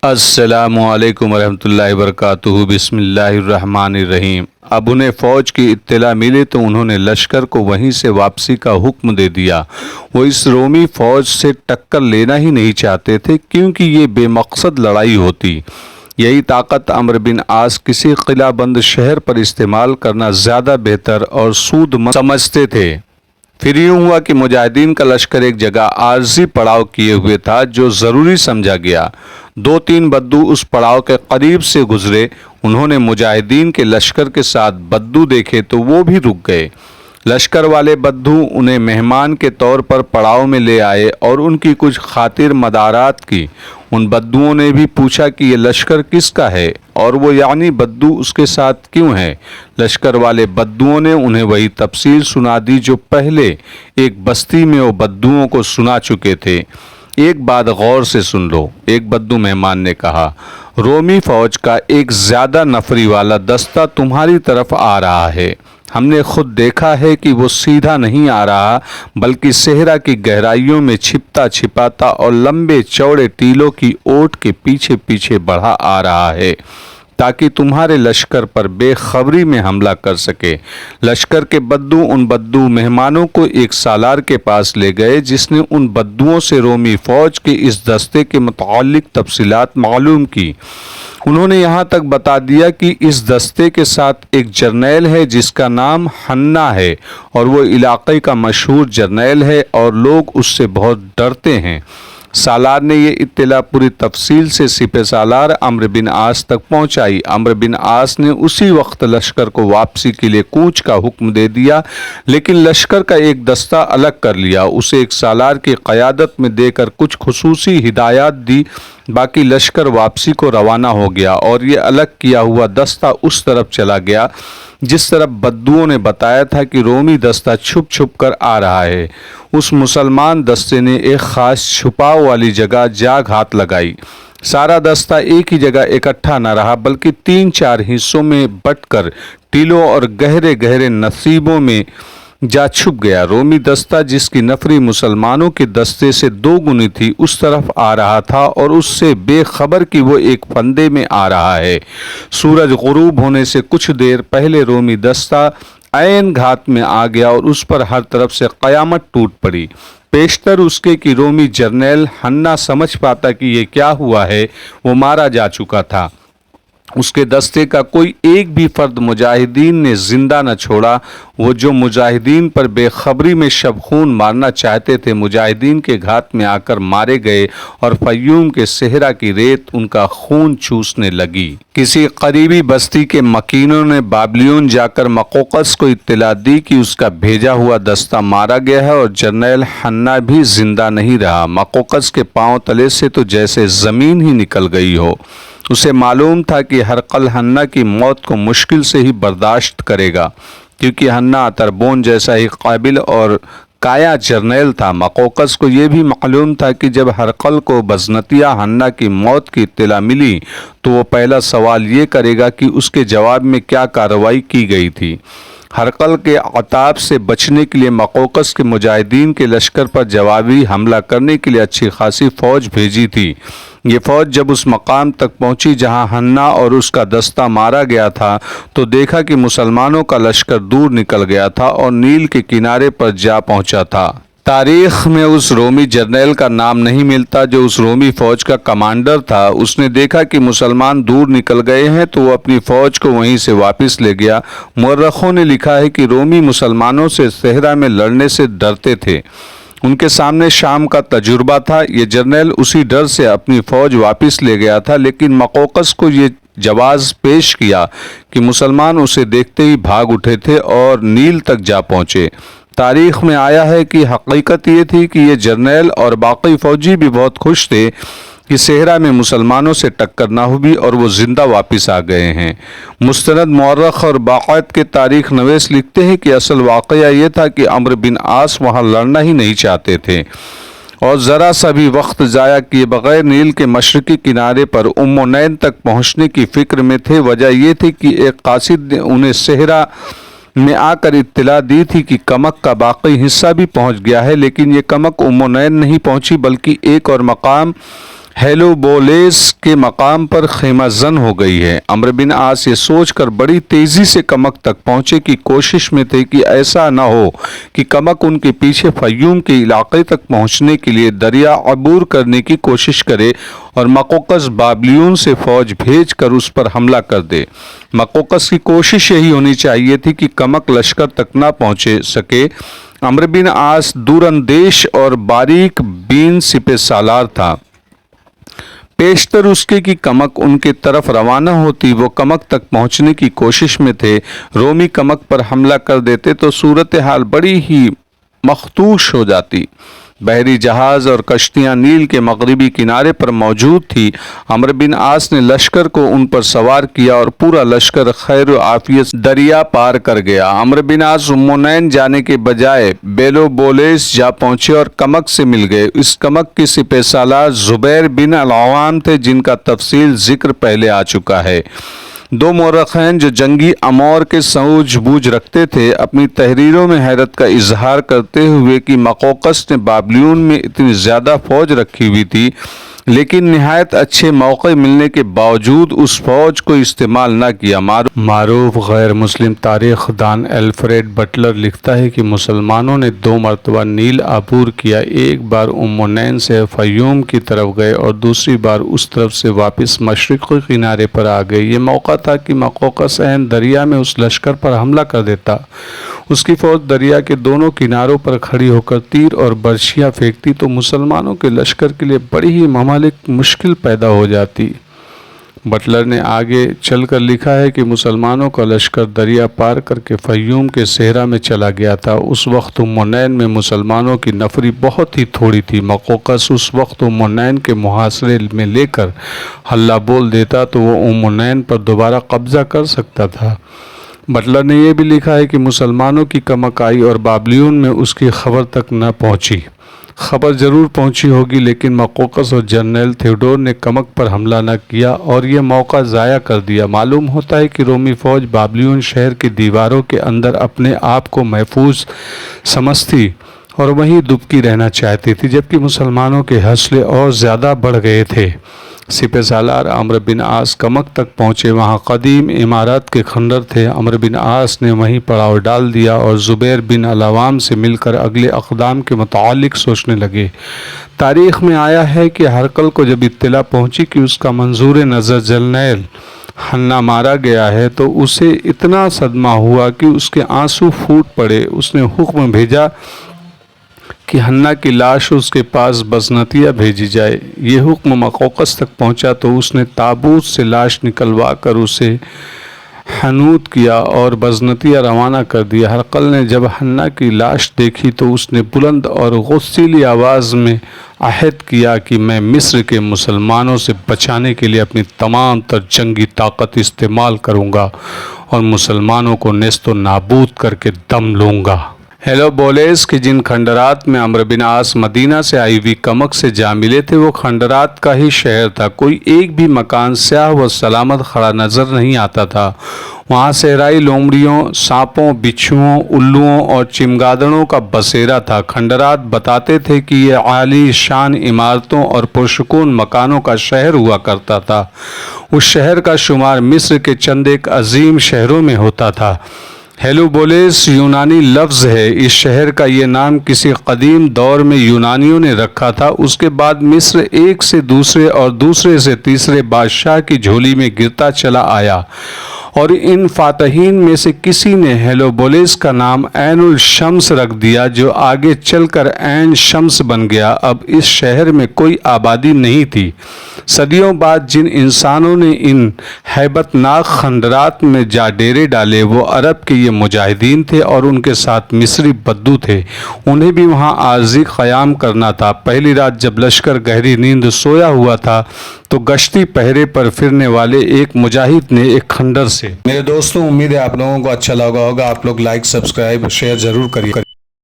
السلام علیکم ورحمۃ اللہ وبرکاتہ۔ بسم اللہ الرحمن الرحیم۔ اب انہیں فوج کی اطلاع ملی تو انہوں نے لشکر کو وہیں سے واپسی کا حکم دے دیا۔ وہ اس رومی فوج سے ٹکر لینا ہی نہیں چاہتے تھے کیونکہ یہ بے مقصد لڑائی ہوتی۔ یہی طاقت عمرو بن عاص کسی قلعہ بند شہر پر استعمال کرنا زیادہ بہتر اور سود مند سمجھتے تھے۔ پھر یوں ہوا کہ مجاہدین کا لشکر ایک جگہ عارضی پڑاؤ کیے ہوئے تھا جو ضروری سمجھا گیا۔ 2-3 بدو اس پڑاؤ کے قریب سے گزرے۔ انہوں نے مجاہدین کے لشکر کے ساتھ بدو دیکھے تو وہ بھی رک گئے۔ لشکر والے بدو انہیں مہمان کے طور پر پڑاؤ میں لے آئے اور ان کی کچھ خاطر مدارات کی۔ ان بدوؤں نے بھی پوچھا کہ یہ لشکر کس کا ہے اور وہ یعنی بدو اس کے ساتھ کیوں ہے۔ لشکر والے بدوؤں نے انہیں وہی تفصیل سنا دی جو پہلے ایک بستی میں وہ بدوؤں کو سنا چکے تھے۔ ایک بات غور سے سن لو، ایک بدو مہمان نے کہا، رومی فوج کا ایک زیادہ نفری والا دستہ تمہاری طرف آ رہا ہے۔ ہم نے خود دیکھا ہے کہ وہ سیدھا نہیں آ رہا بلکہ صحرا کی گہرائیوں میں چھپتا چھپاتا اور لمبے چوڑے ٹیلوں کی اوٹ کے پیچھے پیچھے بڑھا آ رہا ہے تاکہ تمہارے لشکر پر بے خبری میں حملہ کر سکے۔ لشکر کے بدو ان بدو مہمانوں کو ایک سالار کے پاس لے گئے جس نے ان بدوؤں سے رومی فوج کے اس دستے کے متعلق تفصیلات معلوم کی۔ انہوں نے یہاں تک بتا دیا کہ اس دستے کے ساتھ ایک جرنیل ہے جس کا نام حنا ہے اور وہ علاقے کا مشہور جرنیل ہے اور لوگ اس سے بہت ڈرتے ہیں۔ سالار نے یہ اطلاع پوری تفصیل سے سپہ سالار عمرو بن عاص تک پہنچائی۔ عمرو بن عاص نے اسی وقت لشکر کو واپسی کے لیے کوچ کا حکم دے دیا، لیکن لشکر کا ایک دستہ الگ کر لیا، اسے ایک سالار کی قیادت میں دے کر کچھ خصوصی ہدایات دی۔ باقی لشکر واپسی کو روانہ ہو گیا اور یہ الگ کیا ہوا دستہ اس طرف چلا گیا جس طرف بدوؤں نے بتایا تھا کہ رومی دستہ چھپ چھپ کر آ رہا ہے۔ اس مسلمان دستے نے ایک خاص چھپاؤ والی جگہ جا گھات لگائی۔ سارا دستہ ایک ہی جگہ اکٹھا نہ رہا بلکہ 3-4 حصوں میں بٹ کر ٹیلوں اور گہرے گہرے نصیبوں میں جا چھپ گیا۔ رومی دستہ جس کی نفری مسلمانوں کے دستے سے 2 گنی تھی اس طرف آ رہا تھا اور اس سے بے خبر کہ وہ ایک پھندے میں آ رہا ہے۔ سورج غروب ہونے سے کچھ دیر پہلے رومی دستہ عین گھات میں آ گیا اور اس پر ہر طرف سے قیامت ٹوٹ پڑی۔ پیشتر اس کے کہ رومی جرنیل حنا سمجھ پاتا کہ یہ کیا ہوا ہے، وہ مارا جا چکا تھا۔ اس کے دستے کا کوئی ایک بھی فرد مجاہدین نے زندہ نہ چھوڑا۔ وہ جو مجاہدین پر بے خبری میں شب خون مارنا چاہتے تھے مجاہدین کے گھات میں آ کر مارے گئے اور فیوم کے صحرا کی ریت ان کا خون چوسنے لگی۔ کسی قریبی بستی کے مکینوں نے بابلیون جا کر مقوقس کو اطلاع دی کہ اس کا بھیجا ہوا دستہ مارا گیا ہے اور جرنیل حنا بھی زندہ نہیں رہا۔ مقوقس کے پاؤں تلے سے تو جیسے زمین ہی نکل گئی ہو۔ اسے معلوم تھا کہ ہرقل حنا کی موت کو مشکل سے ہی برداشت کرے گا کیونکہ حنا تربون جیسا ہی قابل اور کایا جرنیل تھا۔ مقوقس کو یہ بھی معلوم تھا کہ جب ہرقل کو بزنطیہ حنا کی موت کی اطلاع ملی تو وہ پہلا سوال یہ کرے گا کہ اس کے جواب میں کیا کارروائی کی گئی تھی۔ ہرقل کے عتاب سے بچنے کے لیے مقوقس کے مجاہدین کے لشکر پر جوابی حملہ کرنے کے لیے اچھی خاصی فوج بھیجی تھی۔ یہ فوج جب اس مقام تک پہنچی جہاں حنا اور اس کا دستہ مارا گیا تھا تو دیکھا کہ مسلمانوں کا لشکر دور نکل گیا تھا اور نیل کے کنارے پر جا پہنچا تھا۔ تاریخ میں اس رومی جرنیل کا نام نہیں ملتا جو اس رومی فوج کا کمانڈر تھا۔ اس نے دیکھا کہ مسلمان دور نکل گئے ہیں تو وہ اپنی فوج کو وہیں سے واپس لے گیا۔ مورخوں نے لکھا ہے کہ رومی مسلمانوں سے صحرا میں لڑنے سے ڈرتے تھے۔ ان کے سامنے شام کا تجربہ تھا۔ یہ جرنیل اسی ڈر سے اپنی فوج واپس لے گیا تھا، لیکن مقوقس کو یہ جواز پیش کیا کہ مسلمان اسے دیکھتے ہی بھاگ اٹھے تھے اور نیل تک جا پہنچے۔ تاریخ میں آیا ہے کہ حقیقت یہ تھی کہ یہ جرنیل اور باقی فوجی بھی بہت خوش تھے کہ صحرا میں مسلمانوں سے ٹکر نہ ہوئی اور وہ زندہ واپس آ گئے ہیں۔ مستند مورخ اور باقاعد کے تاریخ نویس لکھتے ہیں کہ اصل واقعہ یہ تھا کہ عمرو بن عاص وہاں لڑنا ہی نہیں چاہتے تھے اور ذرا سا بھی وقت ضائع کیے بغیر نیل کے مشرقی کنارے پر نین تک پہنچنے کی فکر میں تھے۔ وجہ یہ تھی کہ ایک قاصد نے انہیں صحرا میں آ کر اطلاع دی تھی کہ کمک کا باقی حصہ بھی پہنچ گیا ہے، لیکن یہ کمک نین نہیں پہنچی بلکہ ایک اور مقام ہیلوبولیس کے مقام پر خیمہ زن ہو گئی ہے۔ عمرو بن عاص یہ سوچ کر بڑی تیزی سے کمک تک پہنچے کی کوشش میں تھے کہ ایسا نہ ہو کہ کمک ان کے پیچھے فیوم کے علاقے تک پہنچنے کے لیے دریا عبور کرنے کی کوشش کرے اور مقوقس بابلیون سے فوج بھیج کر اس پر حملہ کر دے۔ مقوقس کی کوشش یہی ہونی چاہیے تھی کہ کمک لشکر تک نہ پہنچے سکے۔ عمرو بن عاص دور اندیش اور باریک بین سپہ سالار تھا۔ پیشتر اس کے کی کمک ان کے طرف روانہ ہوتی وہ کمک تک پہنچنے کی کوشش میں تھے۔ رومی کمک پر حملہ کر دیتے تو صورتحال بڑی ہی مخدوش ہو جاتی۔ بحری جہاز اور کشتیاں نیل کے مغربی کنارے پر موجود تھی۔ عمرو بن عاص نے لشکر کو ان پر سوار کیا اور پورا لشکر خیر و عافیت سے دریا پار کر گیا۔ عمرو بن عاص امونین جانے کے بجائے بیلوبولیس جا پہنچے اور کمک سے مل گئے۔ اس کمک کے سپہ سالار زبیر بن العوام تھے جن کا تفصیل ذکر پہلے آ چکا ہے۔ دو مورخین جو جنگی امور کے سوجھ بوجھ رکھتے تھے اپنی تحریروں میں حیرت کا اظہار کرتے ہوئے کہ مقوقس نے بابلیون میں اتنی زیادہ فوج رکھی ہوئی تھی لیکن نہایت اچھے موقع ملنے کے باوجود اس فوج کو استعمال نہ کیا۔ معروف غیر مسلم تاریخ دان الفریڈ بٹلر لکھتا ہے کہ مسلمانوں نے 2 مرتبہ نیل عبور کیا، ایک بار امونین سے فیوم کی طرف گئے اور دوسری بار اس طرف سے واپس مشرقی کنارے پر آ گئے۔ یہ موقع تھا کہ مقوقس عین دریا میں اس لشکر پر حملہ کر دیتا۔ اس کی فوج دریا کے دونوں کناروں پر کھڑی ہو کر تیر اور برچھیاں پھینکتی تو مسلمانوں کے لشکر کے لیے بڑی ہی مشکل پیدا ہو جاتی۔ بٹلر نے آگے چل کر لکھا ہے کہ مسلمانوں کا لشکر دریا پار کر کے فیوم کے صحرا میں چلا گیا تھا۔ اس وقت امونین میں مسلمانوں کی نفری بہت ہی تھوڑی تھی۔ مقوقس اس وقت امونین کے محاصرے میں لے کر ہلہ بول دیتا تو وہ امونین پر دوبارہ قبضہ کر سکتا تھا۔ بٹلر نے یہ بھی لکھا ہے کہ مسلمانوں کی کمک آئی اور بابلیون میں اس کی خبر تک نہ پہنچی۔ خبر ضرور پہنچی ہوگی لیکن مقوقس اور جنرل تھیوڈور نے کمک پر حملہ نہ کیا اور یہ موقع ضائع کر دیا۔ معلوم ہوتا ہے کہ رومی فوج بابلیون شہر کی دیواروں کے اندر اپنے آپ کو محفوظ سمجھتی اور وہیں دبکی رہنا چاہتی تھی جبکہ مسلمانوں کے حوصلے اور زیادہ بڑھ گئے تھے۔ سپہ سالار عمرو بن عاص کمک تک پہنچے۔ وہاں قدیم عمارات کے کھنڈر تھے۔ عمرو بن عاص نے وہیں پڑاؤ ڈال دیا اور زبیر بن العوام سے مل کر اگلے اقدام کے متعلق سوچنے لگے۔ تاریخ میں آیا ہے کہ ہرقل کو جب اطلاع پہنچی کہ اس کا منظور نظر جرنیل حنا مارا گیا ہے تو اسے اتنا صدمہ ہوا کہ اس کے آنسو پھوٹ پڑے۔ اس نے حکم بھیجا کہ حنا کی لاش اس کے پاس بزنطیہ بھیجی جائے۔ یہ حکم مقوقس تک پہنچا تو اس نے تابوت سے لاش نکلوا کر اسے حنوط کیا اور بزنطیہ روانہ کر دیا۔ ہرقل نے جب حنا کی لاش دیکھی تو اس نے بلند اور غصیلی آواز میں عہد کیا کہ میں مصر کے مسلمانوں سے بچانے کے لیے اپنی تمام تر جنگی طاقت استعمال کروں گا اور مسلمانوں کو نیست و نابود کر کے دم لوں گا۔ ہیلوبولیس کے جن کھنڈرات میں عمرو بن عاص مدینہ سے آئی ہوئی کمک سے جا ملے تھے وہ کھنڈرات کا ہی شہر تھا۔ کوئی ایک بھی مکان سیاہ و سلامت کھڑا نظر نہیں آتا تھا۔ وہاں صحرائی لومڑیوں، سانپوں، بچھوؤں، الوؤں اور چمگادڑوں کا بسیرا تھا۔ کھنڈرات بتاتے تھے کہ یہ عالی شان عمارتوں اور پرسکون مکانوں کا شہر ہوا کرتا تھا۔ اس شہر کا شمار مصر کے چند ایک عظیم شہروں میں ہوتا تھا۔ ہیلوبولیس یونانی لفظ ہے۔ اس شہر کا یہ نام کسی قدیم دور میں یونانیوں نے رکھا تھا۔ اس کے بعد مصر ایک سے دوسرے اور دوسرے سے تیسرے بادشاہ کی جھولی میں گرتا چلا آیا اور ان فاتحین میں سے کسی نے ہیلوبولیس کا نام عین الشمس رکھ دیا جو آگے چل کر عین شمس بن گیا۔ اب اس شہر میں کوئی آبادی نہیں تھی۔ صدیوں بعد جن انسانوں نے ان ہیبت ناک کھنڈرات میں جا ڈیرے ڈالے وہ عرب کے یہ مجاہدین تھے اور ان کے ساتھ مصری بدو تھے۔ انہیں بھی وہاں عارضی قیام کرنا تھا۔ پہلی رات جب لشکر گہری نیند سویا ہوا تھا تو گشتی پہرے پر پھرنے والے ایک مجاہد نے ایک کھنڈر سے۔ میرے دوستوں، امید ہے آپ لوگوں کو اچھا لگا ہوگا۔ آپ لوگ لائک، سبسکرائب، شیئر ضرور کریے۔